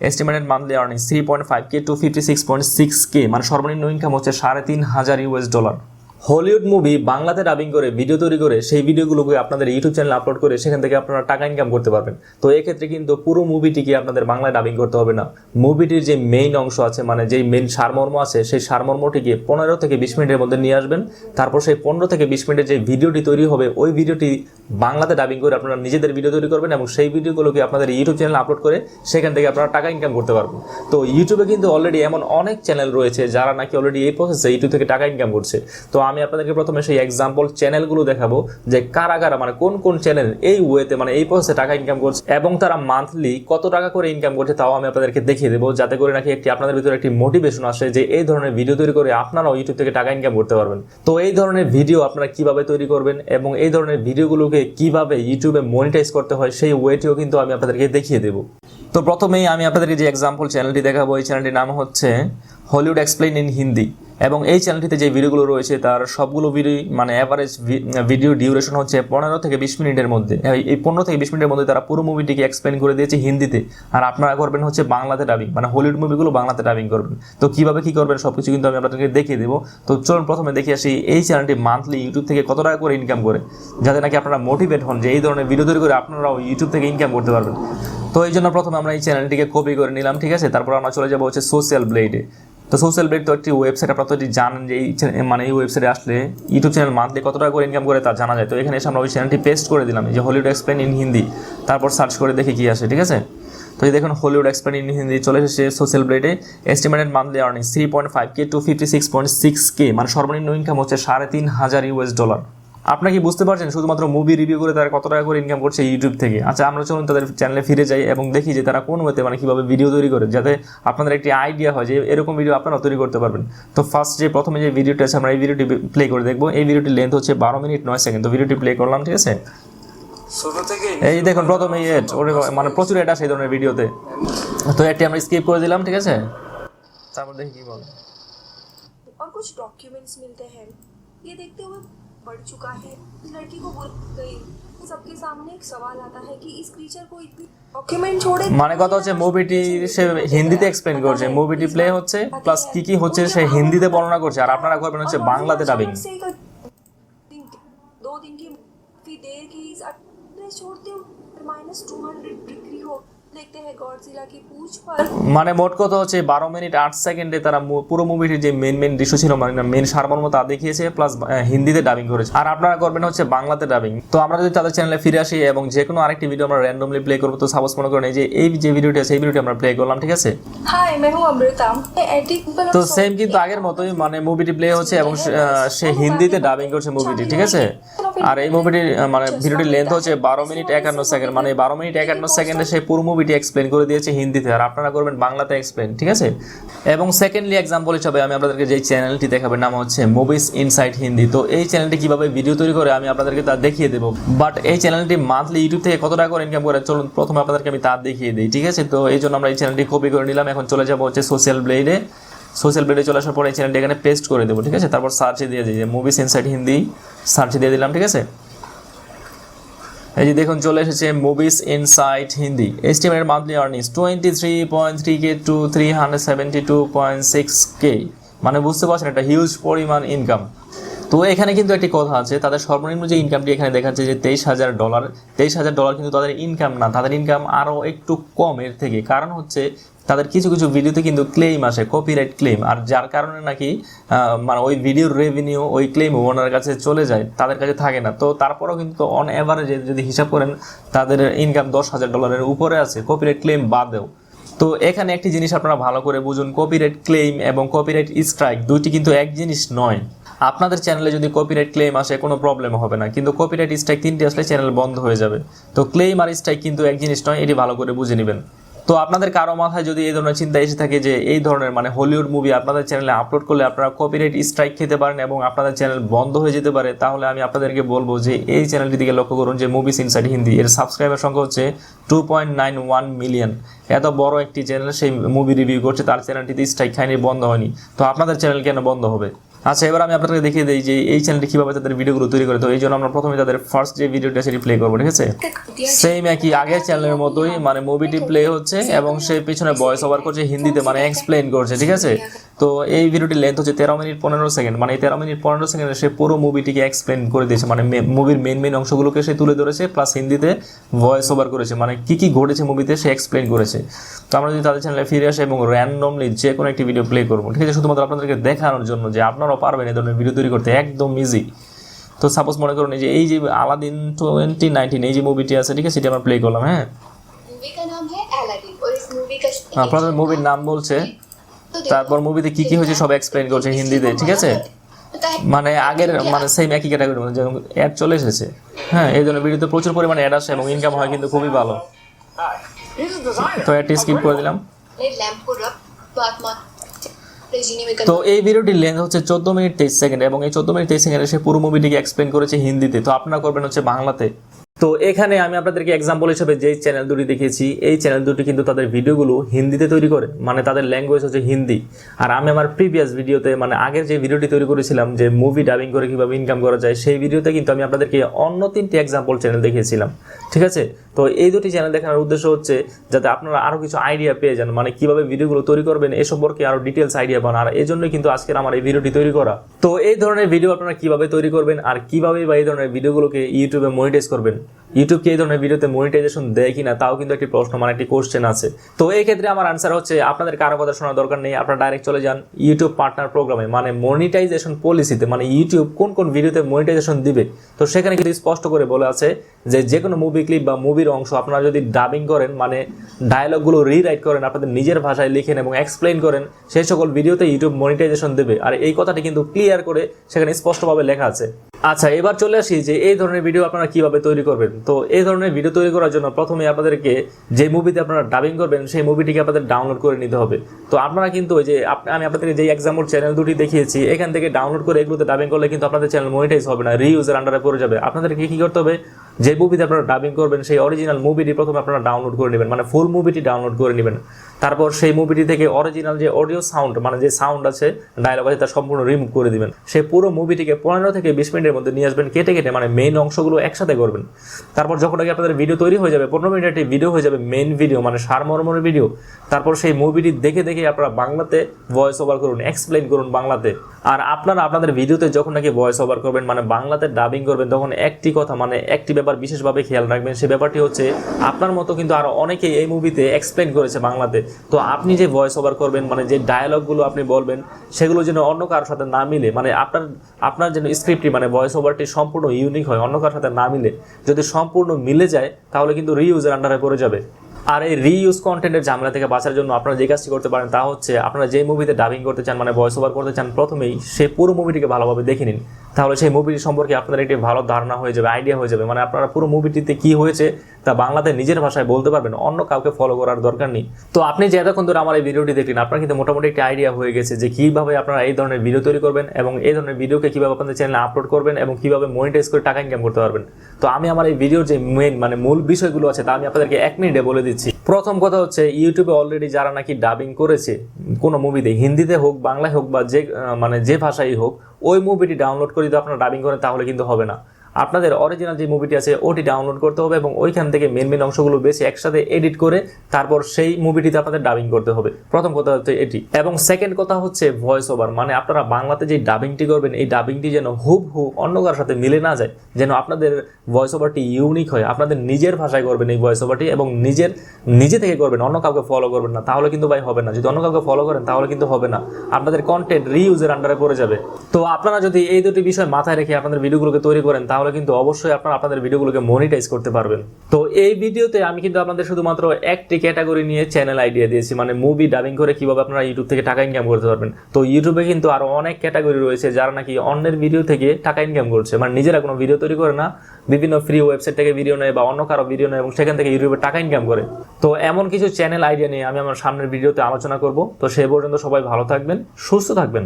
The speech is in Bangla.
Estimated monthly earnings 3.5K to 56.6K, মানে সর্বনিম্ন ইনকাম হচ্ছে $3,500। হলিউড মুভি বাংলাতে ডাবিং করে ভিডিও তৈরি করে সেই ভিডিওগুলোকে আপনাদের ইউটিউব চ্যানেলে আপলোড করে সেখান থেকে আপনারা টাকা ইনকাম করতে পারবেন। তো এক্ষেত্রে কিন্তু পুরো মুভিটিকে আপনাদের বাংলায় ডাবিং করতে হবে না। মুভিটির যে মেইন অংশ আছে, মানে যেই মেইন সারমর্ম আছে, সেই সারমর্মটিকে 15 থেকে 20 মিনিটের মধ্যে নিয়ে আসবেন। তারপর সেই 15 থেকে 20 মিনিটের যে ভিডিওটি তৈরি হবে, ওই ভিডিওটি বাংলাতে ডাবিং করে আপনারা নিজেদের ভিডিও তৈরি করবেন এবং সেই ভিডিওগুলোকে আপনাদের ইউটিউব চ্যানেলে আপলোড করে সেখান থেকে আপনারা টাকা ইনকাম করতে পারবেন। তো ইউটিউবে কিন্তু অলরেডি এমন অনেক চ্যানেল রয়েছে যারা নাকি অলরেডি এই প্রসেসে ইউটিউব থেকে টাকা ইনকাম করছে। তো আমি আপনাদেরকে প্রথমে সেই এক্সাম্পল চ্যানেলগুলো দেখাবো যে কারা কারা, মানে কোন কোন চ্যানেল এই ওয়েতে, মানে এই প্রসেসে টাকা ইনকাম করছে এবং তারা মান্থলি কত টাকা করে ইনকাম করছে তাও আমি আপনাদেরকে দেখিয়ে দেবো, যাতে করে নাকি আপনাদের ভিতরে একটি মোটিভেশন আসে যে এই ধরনের ভিডিও তৈরি করে আপনারাও ইউটিউব থেকে টাকা ইনকাম করতে পারবেন। তো এই ধরনের ভিডিও আপনারা কিভাবে তৈরি করবেন এবং এই ধরনের ভিডিওগুলোকে কিভাবে ইউটিউবে মনিটাইজ করতে হয় সেই ওয়েটিও কিন্তু আমি আপনাদেরকে দেখিয়ে দেবো। তো প্রথমেই আমি আপনাদেরকে যে এক্সাম্পল চ্যানেলটি দেখাবো, এই চ্যানেলটির নাম হচ্ছে হলিউড এক্সপ্লেইন ইন হিন্দি এবং এই চ্যানেলটিতে যে ভিডিওগুলো রয়েছে তার সবগুলো ভিডিও, মানে অ্যাভারেজ ভিডিও ডিউরেশন হচ্ছে 15 থেকে 20 মিনিটের মধ্যে। এই 15 থেকে 20 মিনিটের মধ্যে তারা পুরো মুভিটিকে এক্সপ্লেইন করে দিয়েছে হিন্দিতে, আর আপনারা করবেন হচ্ছে বাংলাতে ডাবিং, মানে হলিউড মুভিগুলো বাংলাতে ডাবিং করবেন। তো কিভাবে কি করবেন সবকিছু কিন্তু আমি আপনাদেরকে দেখিয়ে দেবো। তো চলুন প্রথমে দেখে আসি এই চ্যানেলটি মান্থলি ইউটিউব থেকে কত টাকা করে ইনকাম করে, যাতে নাকি আপনারা মোটিভেট হন যে এই ধরনের ভিডিও তৈরি করে আপনারাও ইউটিউব থেকে ইনকাম করতে পারবেন। তো এই জন্য প্রথমে আমরা এই চ্যানেলটিকে কপি করে নিলাম, ঠিক আছে। তারপর আমরা চলে যাবো হচ্ছে সোশ্যাল ব্লেডে। তো সোশ্যাল ব্লেড তো একটি ওয়েবসাইট, আপনারা তো জানেন যে এই ওয়েবসাইটে আসলে ইউটিউব চ্যানেল মান্থলি কত টাকা করে ইনকাম করে তা জানা যায়। তো এখানে এসে আমরা ওই চ্যানেলটি পেস্ট করে দিলাম, যে হলিউড এক্সপ্লেইন ইন হিন্দি, তারপর সার্চ করে দেখি কি আসে, ঠিক আছে। তো এই দেখুন হলিউড এক্সপ্লেইন ইন হিন্দি চলে এসেছে সোশ্যাল ব্লেডে। Estimated monthly earnings 3.5K to 56.6K, মানে সর্বনিম্ন ইনকাম হচ্ছে $3,500। আপনারা কি বুঝতে পারছেন শুধুমাত্র মুভি রিভিউ করে তারা কত টাকা করে ইনকাম করছে ইউটিউব থেকে? আচ্ছা, আমরা চলুন তাদের চ্যানেলে ফিরে যাই এবং দেখি যে তারা কোন ওয়েতে, মানে কিভাবে ভিডিও তৈরি করে, যাতে আপনাদের একটি আইডিয়া হয় যে এরকম ভিডিও আপনারা তৈরি করতে পারবেন। তো ফার্স্ট যে প্রথমে যে ভিডিওটা আছে আমরা এই ভিডিওটি প্লে করে দেখবো। এই ভিডিওটির লেন্থ হচ্ছে 12 মিনিট 9 সেকেন্ড। তো ভিডিওটি প্লে করলাম, ঠিক আছে। এই দেখুন প্রথমে মানে প্রচুর এটা সেই ধরনের ভিডিওতে। তো একটি আমরা স্কিপ করে দিলাম, ঠিক আছে। তারপর দেখি কি বলে। और कुछ डॉक्यूमेंट्स मिलते हैं। ये देखते हुए बढ़ चुका है। इस लड़की को बोल गई, सबके सामने एक सवाल आता है कि इस क्रीचर को इतनी डॉक्यूमेंट छोड़े, মানে কথা হচ্ছে মুভিটি সে হিন্দিতে এক্সপ্লেইন করছে, মুভিটি প্লে হচ্ছে প্লাস কি কি হচ্ছে সে হিন্দিতে বর্ণনা করছে, আর আপনারা করবেন হচ্ছে বাংলাতে ডাবিং। 2 दिन की देर की छोड़ते हो -200 डिग्री हो। देखते हैं गॉडजिला की पूंछ पर, মানে মোট কথা হচ্ছে 12 মিনিট 8 সেকেন্ডে তারা পুরো মুভিটির যে মেন দৃশ্য ছিল, মানে মেন সারমর্ম তা দেখিয়েছে, প্লাস হিন্দিতে ডাবিং করেছে, আর আপনারা করবেন হচ্ছে বাংলাতে ডাবিং। তো আমরা যদি তাদের চ্যানেলে ফিরে আসি এবং যে কোনো আরেকটি ভিডিও আমরা র্যান্ডমলি প্লে করবো, তো সাপোজ মনে করেন এই যে ভিডিওটি আছে এই ভিডিওটি আমরা প্লে করলাম, ঠিক আছে। হাই मैं हूं अमृता। তো সেম কিন্তু আগের মতোই, মানে মুভিটি প্লে হচ্ছে এবং সে হিন্দিতে ডাবিং করছে মুভিটি, ঠিক আছে। আর এই মুভিটির মানে ভিডিওটির লেন্থ হচ্ছে 12 মিনিট 51 সেকেন্ড, মানে 12 মিনিট 51 সেকেন্ডে সেই পুরো মুভিটি এক্সপ্লেইন করে দিয়েছে হিন্দিতে, আর আপনারা করবেন বাংলাতে এক্সপ্লেইন, ঠিক আছে। এবং সেকেন্ডলি এক্সাম্পল হিসেবে আমি আপনাদেরকে যে চ্যানেলটি দেখাবেন নাম হচ্ছে মুভিস ইনসাইড হিন্দি। তো এই চ্যানেলটি কিভাবে ভিডিও তৈরি করে আমি আপনাদেরকে তা দেখিয়ে দেবো, বাট এই চ্যানেলটি মান্থলি ইউটিউব থেকে কত টাকা করে ইনকাম করে চলুন প্রথমে আপনাদেরকে আমি তা দেখিয়ে দিই, ঠিক আছে। তো এই জন্য আমরা এই চ্যানেলটি কপি করে নিলাম। এখন চলে যাবো হচ্ছে সোশ্যাল ব্লেডে। সোশ্যাল ব্লেডে চলে আসার পর এই চ্যানেলটি এখানে পেস্ট করে দেবো, ঠিক আছে। তারপর সার্চে দিয়ে দিই যে মুভিস ইনসাইড হিন্দি, সার্চে দিয়ে দিলাম, ঠিক আছে। এই যে দেখুন চলে এসেছে movies inside Hindi. Estimated monthly earnings 23.3K to 372.6K, মানে বুঝতে পারছেন একটা হিউজ পরিমাণ ইনকাম। তো এখানে কিন্তু একটি কথা আছে, তাদের সর্বনিম্ন যে ইনকামটি এখানে দেখাচ্ছে যে $23,000। $23,000 কিন্তু তাদের ইনকাম না, তাদের ইনকাম আরও একটু কম এর থেকে। কারণ হচ্ছে তাদের কিছু কিছু ভিডিওতে কিন্তু ক্লেম আসে, কপিরাইট ক্লেম, আর যার কারণে নাকি মানে ওই ভিডিওর রেভিনিউ ওই ক্লেম ওনার কাছে চলে যায়, তাদের কাছে থাকে না। তো তারপরেও কিন্তু অন অ্যাভারেজে যদি হিসাব করেন তাদের ইনকাম $10,000 উপরে আছে, কপিরাইট ক্লেম বাদেও। তো এখানে একটি জিনিস আপনারা ভালো করে বুঝুন, কপিরাইট ক্লেম এবং কপিরাইট স্ট্রাইক দুইটি কিন্তু এক জিনিস নয়। আপনাদের চ্যানেলে যদি কপিরাইট ক্লেম আসে কোনো প্রবলেম হবে না, কিন্তু কপিরাইট স্ট্রাইক তিনটি আসলে চ্যানেল বন্ধ হয়ে যাবে। তো ক্লেম আর স্ট্রাইক কিন্তু এক জিনিস নয়, এটি ভালো করে বুঝে নেবেন। তো আপনাদের কারো মাথায় যদি এই ধরনের চিন্তা এসে থাকে যে এই ধরনের মানে হলিউড মুভি আপনাদের চ্যানেলে আপলোড করলে আপনারা কপিরাইট স্ট্রাইক খেতে পারেন এবং আপনাদের চ্যানেল বন্ধ হয়ে যেতে পারে, তাহলে আমি আপনাদেরকে বলবো যে এই চ্যানেলটি দিকে লক্ষ্য করুন, যে মুভিস ইনসাইড হিন্দি। এর সাবস্ক্রাইবার সংখ্যা হচ্ছে 2.91 মিলিয়ন। এত বড় একটি চ্যানেল সেই মুভি রিভিউ করছে, তার চ্যানেলটিতে স্ট্রাইক খায়নি, বন্ধ হয়নি। তো আপনাদের চ্যানেল কেন বন্ধ হবে? আচ্ছা, এবার আমি আপনাদেরকে দেখিয়ে দিই যে এই চ্যানেলটি কীভাবে তাদের ভিডিওগুলো তৈরি করে। তো এই জন্য আমরা প্রথমে তাদের ফার্স্ট যে ভিডিওটা সেটি প্লে করবো, ঠিক আছে। সেম একই আগের চ্যানেলের মতোই মানে মুভিটি প্লে হচ্ছে এবং সে পিছনে ভয়েস ওভার করছে হিন্দিতে, মানে এক্সপ্লেন করছে, ঠিক আছে। তো এই ভিডিওটির লেন্থ হচ্ছে 13 মিনিট 15 সেকেন্ড, মানে এই 13 মিনিট 15 সেকেন্ডে সে পুরো মুভিটিকে এক্সপ্লেন করে দিয়েছে, মানে মুভির মেন অংশগুলোকে সে তুলে ধরেছে, প্লাস হিন্দিতে ভয়েস ওভার করেছে, মানে কি ঘটেছে মুভিতে সে এক্সপ্লেন করেছে। তো আমরা যদি তাদের চ্যানেলে ফিরে আসি এবং র্যান্ডমলি যে কোনো একটি ভিডিও প্লে করবো, ঠিক আছে, শুধুমাত্র আপনাদেরকে দেখানোর জন্য যে আপনারাও পারবেন এই ধরনের ভিডিও তৈরি করতে, একদম ইজি। তো সাপোজ মনে করুন এই যে আলাদিন 2019 এই যে মুভিটি আছে, ঠিক আছে, সেটা আমরা প্লে করলাম। হ্যাঁ, मूवी का नाम है अलादीन और इस मूवी का প্রথমে মুভির নাম বলছে, তারপর মুভিতে কি হয়েছে সব এক্সপ্লেন করছে হিন্দিতে, ঠিক আছে। মানে আগের মানে সেম একই ক্যাটাগরি মধ্যে যেমন অ্যাড চলে এসেছে। হ্যাঁ, এই জন্য ভিডিওতে প্রচুর পরিমাণে অ্যাড আসে এবং ইনকাম হয় কিন্তু খুবই ভালো। তো অ্যাডটি স্কিপ করে দিলাম। लैंप को रब बात मान रेजिनी में তো এই ভিডিওটির লেন্থ হচ্ছে 14 মিনিট 23 সেকেন্ড এবং এই 14 মিনিট 23 সেকেন্ডে সে পুরো মুভিটিকে এক্সপ্লেন করেছে হিন্দিতে। তো আপনারা করবেন হচ্ছে বাংলাতে। তো এখানে আমি আপনাদেরকে এক্সাম্পল হিসেবে যেই চ্যানেল দুটি দেখিয়েছি, এই চ্যানেল দুটি কিন্তু তাদের ভিডিওগুলো হিন্দিতে তৈরি করে, মানে তাদের ল্যাঙ্গুয়েজ হচ্ছে হিন্দি। আর আমি আমার প্রিভিয়াস ভিডিওতে মানে আগের যে ভিডিওটি তৈরি করেছিলাম যে মুভি ডাবিং করে কীভাবে ইনকাম করা যায়, সেই ভিডিওতে কিন্তু আমি আপনাদেরকে অন্য 3টি এক্সাম্পল চ্যানেল দেখিয়েছিলাম, ঠিক আছে। তো এই দুটি চ্যানেল দেখানোর উদ্দেশ্য হচ্ছে যাতে আপনারা আরও কিছু আইডিয়া পেয়ে যান, মানে কীভাবে ভিডিওগুলো তৈরি করবেন এ সম্পর্কে আরও ডিটেলস আইডিয়া পান। আর এই জন্যই কিন্তু আজকের আমার এই ভিডিওটি তৈরি করা। তো এই ধরনের ভিডিও আপনারা কীভাবে তৈরি করবেন আর কীভাবে বা এই ধরনের ভিডিওগুলোকে ইউটিউবে মনিটাইজ করবেন, ইউটিউব কি এই ধরনের ভিডিওতে মনিটাইজেশন দেয় কিনা তাও কিন্তু একটি প্রশ্ন, মানে একটি কোশ্চেন আছে। তো এই ক্ষেত্রে আমার আনসার হচ্ছে আপনাদের কারো কথা শোনার দরকার নেই, আপনারা ডাইরেক্ট চলে যান ইউটিউব পার্টনার প্রোগ্রামে, মানে মনিটাইজেশন পলিসিতে, মানে ইউটিউব কোন ভিডিওতে মনিটাইজেশন দিবে। তো সেখানে কিন্তু স্পষ্ট করে বলে আছে যে কোনো মুভি ক্লিপ বা মুভির অংশ আপনারা যদি ডাবিং করেন, মানে ডায়লগগুলো রিরাইট করেন, আপনাদের নিজের ভাষায় লিখেন এবং এক্সপ্লেইন করেন, সেই সকল ভিডিওতে ইউটিউব মনিটাইজেশন দেবে। আর এই কথাটি কিন্তু ক্লিয়ার করে সেখানে স্পষ্টভাবে লেখা আছে। আচ্ছা, এবার চলে আসি যে এই ধরনের ভিডিও আপনারা কিভাবে তৈরি করবেন। তো এই ধরনের ভিডিও তৈরি করার জন্য প্রথমে আপনাদেরকে যে মুভিতে আপনারা ডাবিং করবেন সেই মুভিটিকে আপনাদের ডাউনলোড করে নিতে হবে। তো আপনারা কিন্তু ওই যে আমি আপনাদেরকে যে এক্সাম্পল চ্যানেল দুটি দেখিয়েছি এখান থেকে ডাউনলোড করে এগুলোতে ডাবিং করলে কিন্তু আপনাদের চ্যানেল মনিটাইজ হবে না, রিইউজের আন্ডারে পড়ে যাবে। আপনাদেরকে কি করতে হবে, যে মুভিতে আপনারা ডাবিং করবেন সেই অরিজিনাল মুভিটি প্রথমে আপনারা ডাউনলোড করে নেবেন, মানে ফুল মুভিটি ডাউনলোড করে নেবেন। তারপর সেই মুভিটি থেকে অরিজিনাল যে অডিও সাউন্ড, মানে যে সাউন্ড আছে, ডায়লগ আছে, তা সম্পূর্ণ রিমুভ করে দিবেন। সেই পুরো মুভিটিকে 15 থেকে 20 মিনিটের মধ্যে নিয়ে আসবেন, কেটে মানে মেইন অংশগুলো একসাথে করবেন। তারপর যখন আগে আপনাদের ভিডিও তৈরি হয়ে যাবে, 15 মিনিটের একটি ভিডিও হয়ে যাবে মেইন ভিডিও, মানে সারমর্মের ভিডিও। তারপর সেই মুভিটি দেখে আপনারা বাংলাতে ভয়েস ওভার করুন, এক্সপ্লেইন করুন বাংলাতে। আর আপনারা আপনাদের ভিডিওতে যখন নাকি ভয়েস ওভার করবেন, মানে বাংলাতে ডাবিং করবেন, তখন একটি কথা, মানে একটি ব্যাপার বিশেষভাবে খেয়াল রাখবেন। সেই ব্যাপারটি হচ্ছে আপনার মতো কিন্তু আরো অনেকেই এই মুভিতে এক্সপ্লেইন করেছে বাংলাতে। তো আপনি যে ভয়েস ওভার করবেন, মানে যে ডায়লগগুলো আপনি বলবেন, সেগুলো যেন অন্য কারোর সাথে না মিলে, মানে আপনার যেন স্ক্রিপ্টটি, মানে ভয়েস ওভারটি সম্পূর্ণ ইউনিক হয়, অন্য কারোর সাথে না মিলে। যদি সম্পূর্ণ মিলে যায় তাহলে কিন্তু রিইউজের আন্ডারে পড়ে যাবে। আর এই রিইউজ কন্টেন্টের ঝামেলা থেকে বাঁচার জন্য আপনারা যে কাজটি করতে পারেন তা হচ্ছে আপনারা যে মুভিতে ডাবিং করতে চান, মানে ভয়েস ওভার করতে চান, প্রথমেই সেই পুরো মুভিটিকে ভালোভাবে দেখে নিন। তাহলে সেই মুভিটি সম্পর্কে আপনাদের একটি ভালো ধারণা হয়ে যাবে, আইডিয়া হয়ে যাবে। মানে আপনারা পুরো মুভিটিতে কি হয়েছে তা বাংলাতে নিজের ভাষায় বলতে পারবেন, অন্য কাউকে ফলো করার দরকার নেই। তো আপনি যে এতক্ষণ ধরে আমার এই ভিডিওটি দেখলেন, আপনার কিন্তু মোটামুটি একটা আইডিয়া হয়ে গেছে যে কীভাবে আপনারা এই ধরনের ভিডিও তৈরি করবেন এবং এই ধরনের ভিডিওকে কীভাবে আপনাদের চ্যানেলে আপলোড করবেন এবং কীভাবে মনিটাইজ করে টাকা ইনকাম করতে পারবেন। তো আমি আমার এই ভিডিওর যে মূল বিষয়গুলো আছে তা আমি আপনাদেরকে 1 মিনিটে বলে দিচ্ছি। প্রথম কথা হচ্ছে ইউটিউবে অলরেডি যারা নাকি ডাবিং করেছে কোনো মুভিতে, হিন্দিতে হোক বাংলায় হোক বা যে ভাষাই হোক, ওই মুভিটি ডাউনলোড করে যদি আপনারা ডাবিং করেন তাহলে কিন্তু হবে না। আপনাদের অরিজিনাল যে মুভিটি আছে ওটি ডাউনলোড করতে হবে এবং ওইখান থেকে মেন অংশগুলো বেশি একসাথে এডিট করে তারপর সেই মুভিটিতে আপনাদের ডাবিং করতে হবে। প্রথম কথা হচ্ছে এটি। এবং সেকেন্ড কথা হচ্ছে ভয়েস ওভার, মানে আপনারা বাংলাতে যে ডাবিংটি করবেন এই ডাবিংটি যেন হুবহু অন্য কারোর সাথে মিলে না যায়, যেন আপনাদের ভয়েস ওভারটি ইউনিক হয়, আপনাদের নিজের ভাষায় করবেন এই ভয়েস ওভারটি এবং নিজে থেকে করবেন, অন্য কাউকে ফলো করবেন না, তাহলে কিন্তু ভাই হবে না। যদি অন্য কাউকে ফলো করেন তাহলে কিন্তু হবে না, আপনাদের কন্টেন্ট রিইউজের আন্ডারে পড়ে যাবে। তো আপনারা যদি এই দুটি বিষয় মাথায় রেখে আপনাদের ভিডিওগুলোকে তৈরি করেন তাহলে কিন্তু অবশ্যই আপনারা আপনাদের ভিডিওগুলোকে মনিটাইজ করতে পারবেন। তো এই ভিডিওতে আমি কিন্তু আপনাদের শুধুমাত্র একটি ক্যাটাগরি নিয়ে চ্যানেল আইডিয়া দিয়েছি, মানে মুভি ডাবিং করে কিভাবে আপনারা ইউটিউব থেকে টাকা ইনকাম করতে পারবেন। তো ইউটিউবে কিন্তু আরো অনেক ক্যাটাগরি রয়েছে যারা নাকি অন্যের ভিডিও থেকে টাকা ইনকাম করছে, মানে নিজেরা কোনো ভিডিও তৈরি করে না, বিভিন্ন ফ্রি ওয়েবসাইট থেকে ভিডিও নেয় বা অন্য কারো ভিডিও নেয় এবং সেখান থেকে ইউটিউবে টাকা ইনকাম করে। তো এমন কিছু চ্যানেল আইডিয়া নিয়ে আমি আমার সামনের ভিডিওতে আলোচনা করব। তো সে পর্যন্ত সবাই ভালো থাকবেন, সুস্থ থাকবেন।